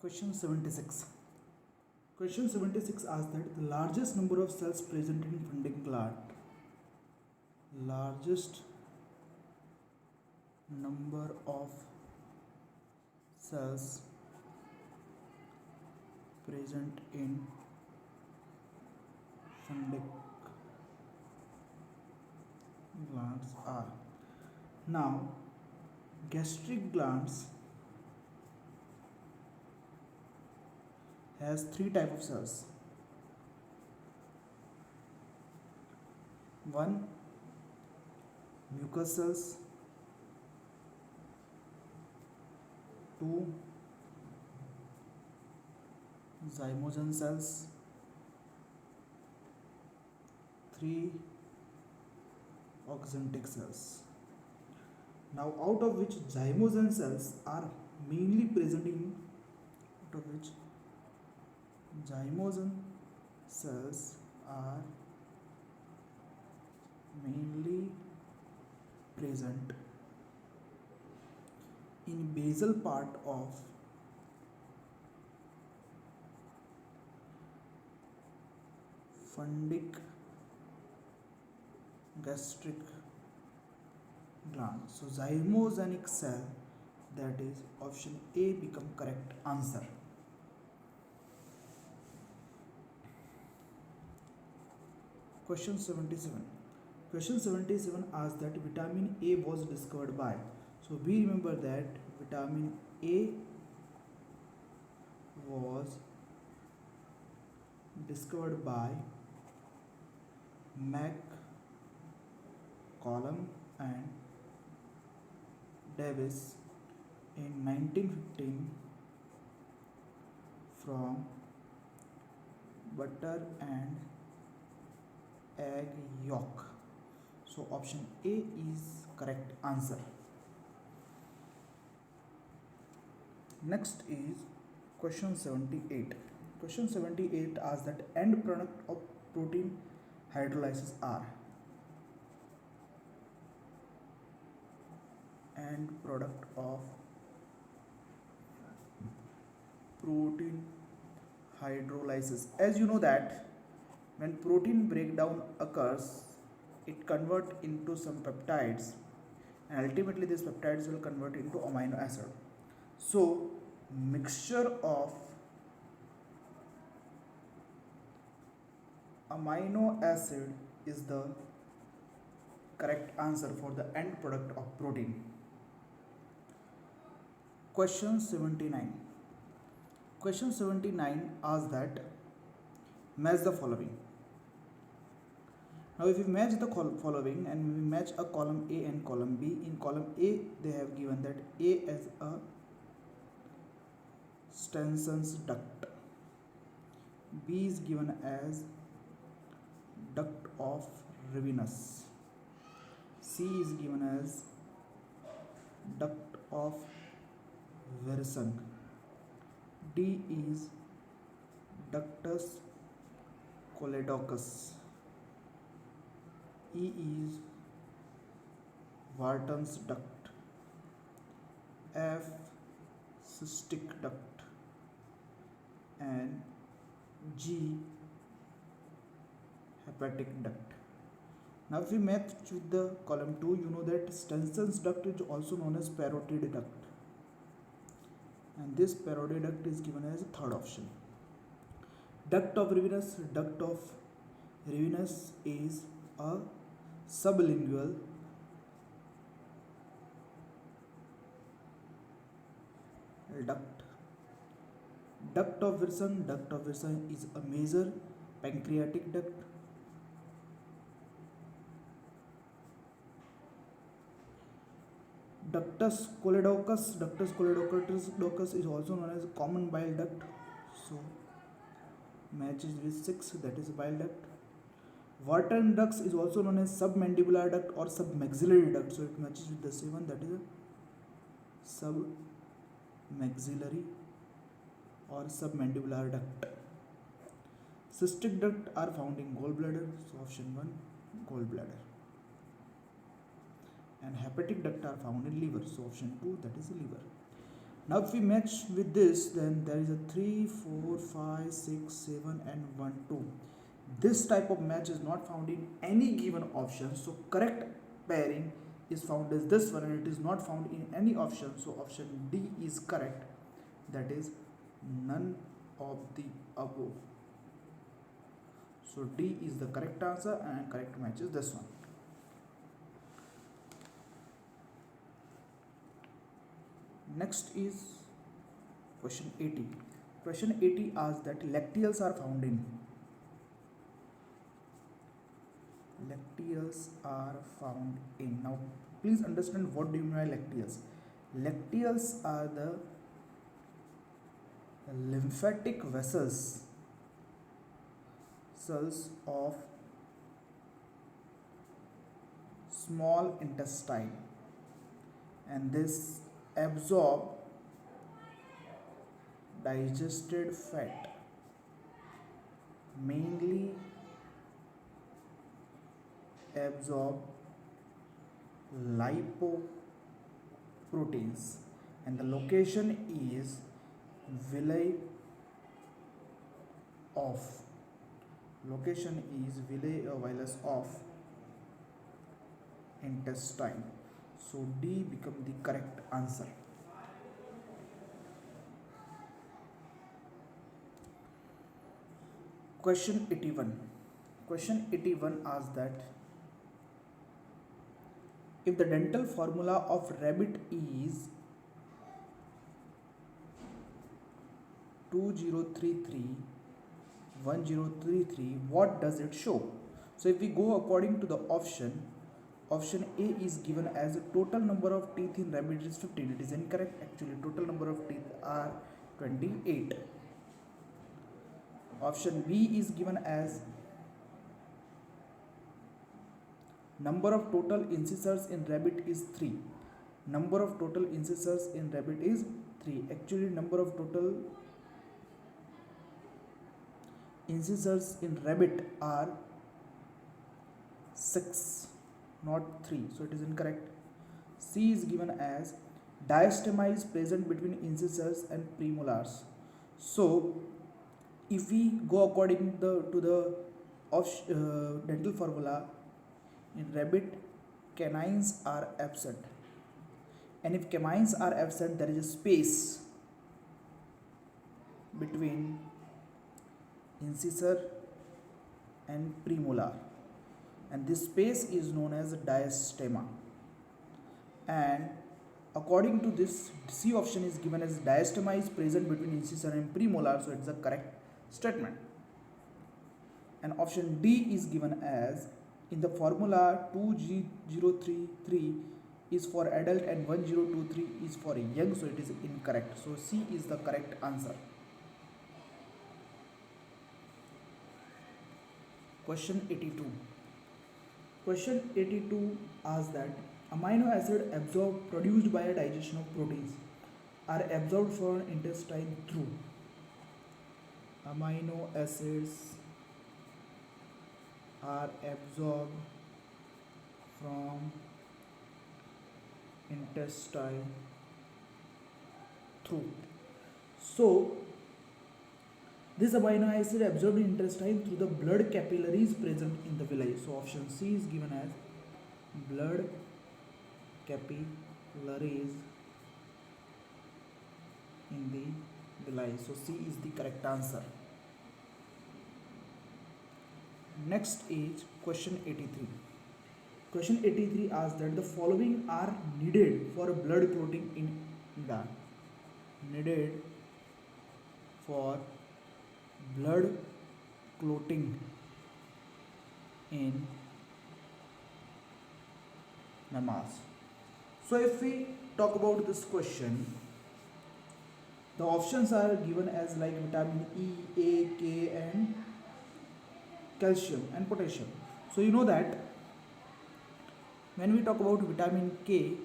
Question 76. Question 76 asks that the largest number of cells present in funding gland. Largest number of cells present in funding glands are. Now, gastric glands has three type of cells. One, mucous cells. Two, zymogen cells. Three, oxyntic cells. Now, out of which zymogen cells are mainly present in, out of which zymogen cells are mainly present in basal part of fundic gastric gland. So zymogenic cell, that is option A, become correct answer. Question 77. Question 77 asks that vitamin A was discovered by. So we remember that vitamin A was discovered by McCollum and Davis in 1915 from butter and egg yolk. So option A is correct answer. Next is question 78. Question 78 asks that end product of protein hydrolysis are. End product of protein hydrolysis. As you know that when protein breakdown occurs, it converts into some peptides, and ultimately these peptides will convert into amino acid. So mixture of amino acid is the correct answer for the end product of protein. Question 79. Question 79 asks that match the following. Now if we match the following and we match a column A and column B, in column A they have given that A as a Stenson's duct, B is given as duct of Rivinus, C is given as duct of Wirsung, D is ductus choledocus, E is Wharton's duct, F cystic duct, and G hepatic duct. Now if we match with the column 2, you know that Stenson's duct is also known as parotid duct, and this parotid duct is given as a third option. Duct of Rivinus is a sublingual duct. Duct of Wirsung is a major pancreatic duct. Ductus choledocus is also known as common bile duct, so matches with 6, that is bile duct. Wharton duct is also known as submandibular duct or submaxillary duct, so it matches with the 7, that is a submaxillary or submandibular duct. Cystic duct are found in gallbladder, so option 1 gallbladder. And hepatic duct are found in liver, so option 2, that is liver. Now if we match with this, then there is a 3, 4, 5, 6, 7 and 1, 2. This type of match is not found in any given option. So correct pairing is found as this one, and it is not found in any option. So option D is correct. That is none of the above. So D is the correct answer, and correct match is this one. Next is question 80. Question 80 asks that lacteals are found in. Lacteals are found in. Now please understand what do you mean by lacteals. Lacteals are the lymphatic vessels cells of small intestine, and this absorb digested fat, mainly absorb lipoproteins, and the location is villi of vilus of intestine. So D become the correct answer. Question 81. Question 81 asks that if the dental formula of rabbit is 20331033, what does it show? So if we go according to the option A is given as a total number of teeth in rabbit is 15. It is incorrect. Actually total number of teeth are 28. Option B is given as number of total incisors in rabbit is 3. Number of total incisors in rabbit is 3. Actually number of total incisors in rabbit are 6, not 3. So it is incorrect. C is given as diastema is present between incisors and premolars. So if we go according to the dental formula, in rabbit canines are absent, and if canines are absent, there is a space between incisor and premolar, and this space is known as diastema. And according to this, C option is given as diastema is present between incisor and premolar, so it's a correct statement. And option D is given as in the formula 2033 is for adult and 1023 is for young, so it is incorrect. So C is the correct answer. Question 82. Question 82 asks that amino acid absorbed produced by a digestion of proteins are absorbed from intestine through. Amino acids are absorbed from intestine through. So this amino acid absorbed in intestine through the blood capillaries present in the villi. So option C is given as blood capillaries in the villi. So C is the correct answer. Next is question 83. Question 83 asks that the following are needed for blood clotting in the needed for blood clotting in mammals. So if we talk about this question, the options are given as like vitamin E, A, K and calcium and potassium. So you know that when we talk about vitamin K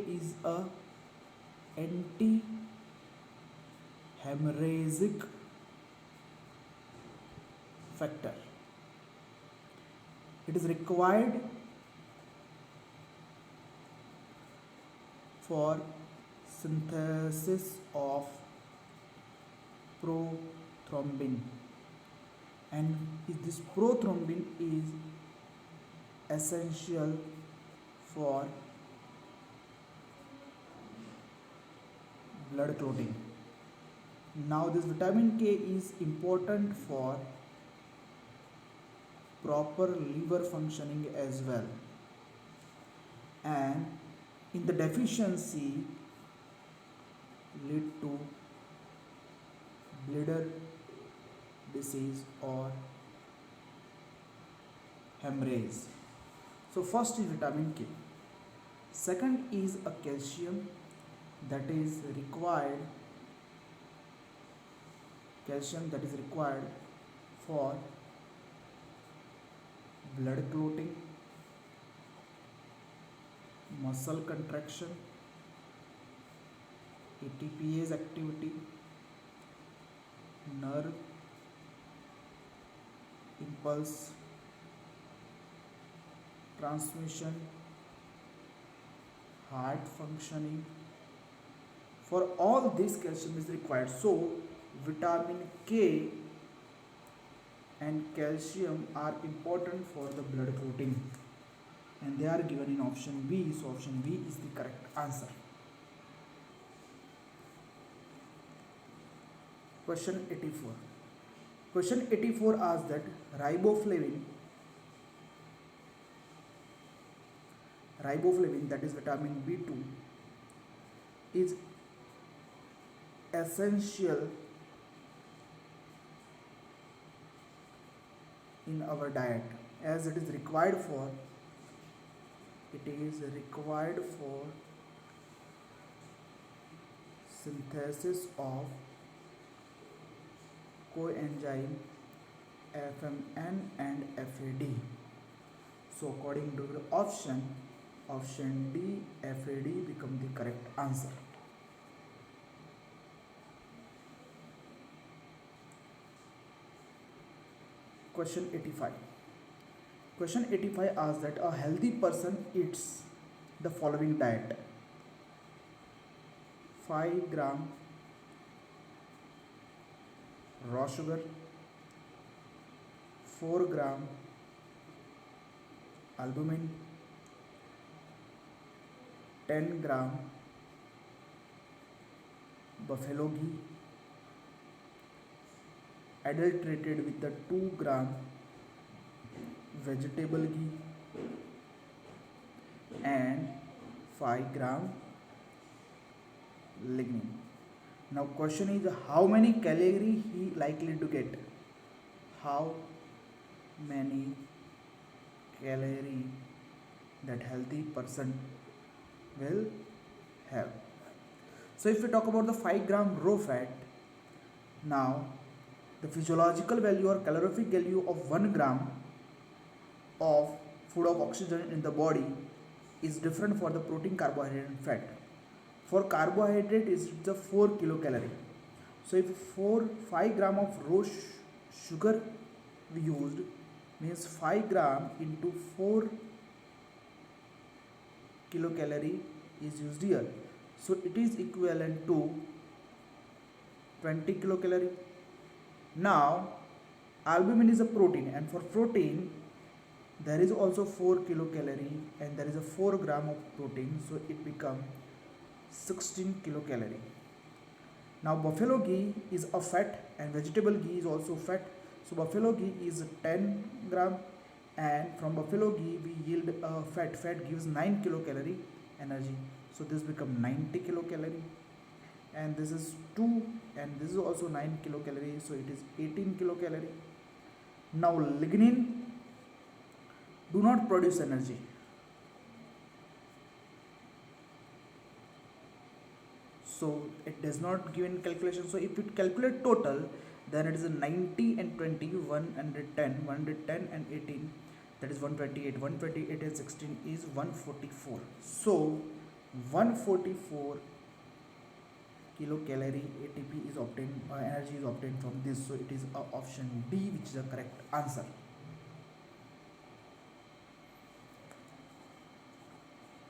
is a anti-hemorrhagic factor. It is required for synthesis of prothrombin, and this prothrombin is essential for blood clotting. Now this vitamin K is important for proper liver functioning as well, and in the deficiency lead to bladder disease or hemorrhage. So first is vitamin K. Second is a calcium that is required, for blood clotting, muscle contraction, ATPase activity, nerve impulse transmission, heart functioning. For all this calcium is required. So vitamin K and calcium are important for the blood clotting, and they are given in option B. So option B is the correct answer. Question 84. Question 84 asks that riboflavin, that is vitamin B2, is essential in our diet, as it is required for synthesis of coenzyme FMN and FAD. So according to the option D, FAD become the correct answer. Question 85. Question 85 asks that a healthy person eats the following diet: 5 gram raw sugar, 4 gram albumin, 10 gram buffalo ghee, adulterated with the 2 gram vegetable ghee, and 5 gram lignin. Now question is, how many calories he likely to get? How many calories that healthy person will have? So if we talk about the 5 gram raw fat, now the physiological value or calorific value of 1 gram of food of oxygen in the body is different for the protein, carbohydrate and fat. For carbohydrate is the 4 kilocalorie. So if 5 gram of raw sugar we used, means 5 gram into 4 kilocalorie is used here. So it is equivalent to 20 kilocalorie. Now albumin is a protein, and for protein there is also 4 kilocalorie and there is a 4 gram of protein, so it becomes 16 kilocalorie. Now buffalo ghee is a fat and vegetable ghee is also fat. So buffalo ghee is 10 gram, and from buffalo ghee we yield a fat. Fat gives 9 kilocalorie energy, so this becomes 90 kilocalorie, and this is 2, and this is also 9 kilocalorie, so it is 18 kilocalorie. Now lignin do not produce energy. So it does not give in calculation. So if it calculate total, then it is a 90 and 20, 110 and 18, that is 128. 128 and 16 is 144. So 144 kilocalorie ATP is obtained, energy is obtained from this. So it is option D, which is the correct answer.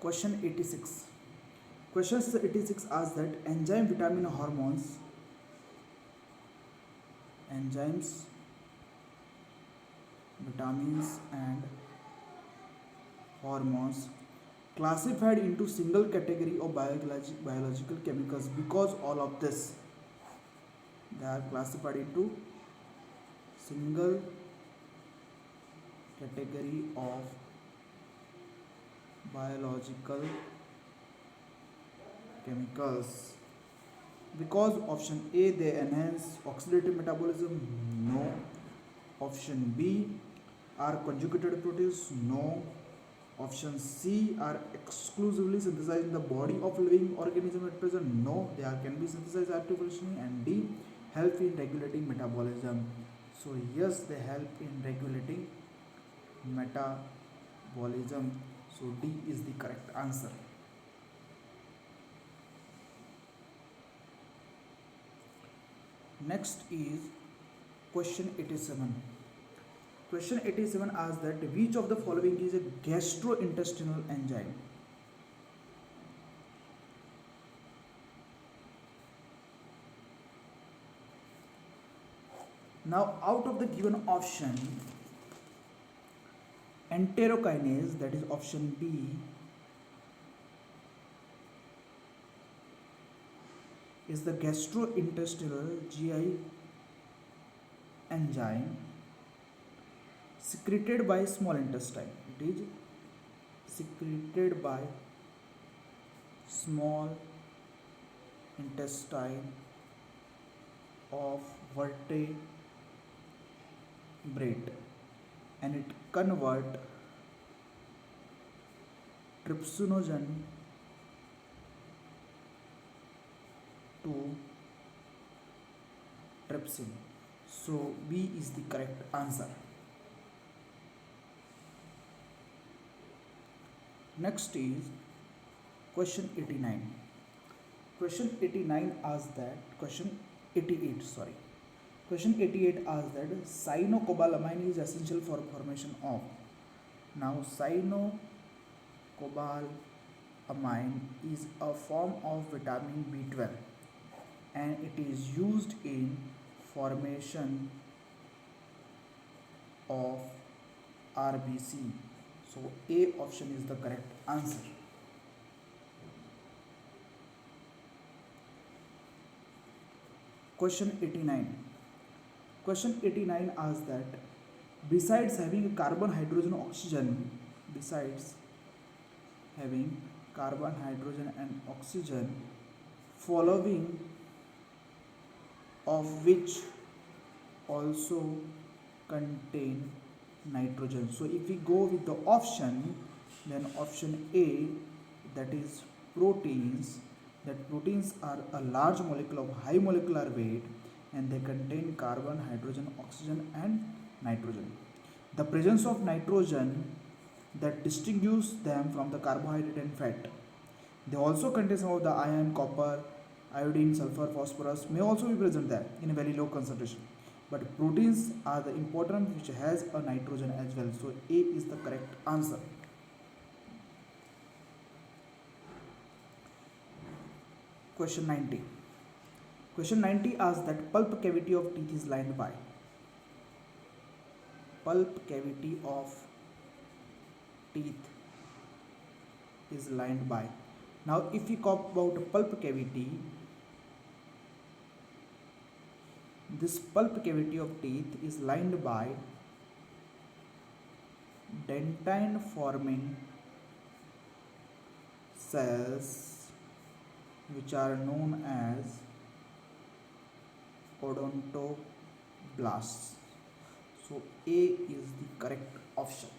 Question 86. Question 86 asks that enzyme, vitamin, hormones, enzymes, vitamins and hormones classified into single category of biological chemicals because all of this, they are classified into single category of biological chemicals. Because option A, they enhance oxidative metabolism, no. Option B, are conjugated proteins, no. Option C, are exclusively synthesized in the body of living organism at present, no. They can be synthesized artificially. And D, help in regulating metabolism. So yes, they help in regulating metabolism. So D is the correct answer. Next is question 87. Question 87 asks that which of the following is a gastrointestinal enzyme? Now, out of the given option, enterokinase, that is option B, is the gastrointestinal GI enzyme secreted by small intestine. It is secreted by small intestine of vertebrate, and it convert trypsinogen to trypsin. So B is the correct answer. Next is question 89. Question 89 asks that, question 88, sorry. Question 88 asks that cyanocobalamin is essential for formation of. Now, cyanocobalamin is a form of vitamin B12 and it is used in formation of RBC. So A option is the correct answer. Question 89. Question 89 asks that besides having carbon, hydrogen, oxygen, following of which also contain nitrogen. So if we go with the option, then option A, that is proteins, that proteins are a large molecule of high molecular weight and they contain carbon, hydrogen, oxygen and nitrogen. The presence of nitrogen that distinguishes them from the carbohydrate and fat. They also contain some of the iron, copper, iodine, sulfur, phosphorus may also be present there in a very low concentration. But proteins are the important which has a nitrogen as well. So A is the correct answer. Question 90. Question 90 asks that pulp cavity of teeth is lined by. Pulp cavity of teeth is lined by. Now if we talk about pulp cavity, this pulp cavity of teeth is lined by dentine forming cells which are known as odontoblasts. So A is the correct option.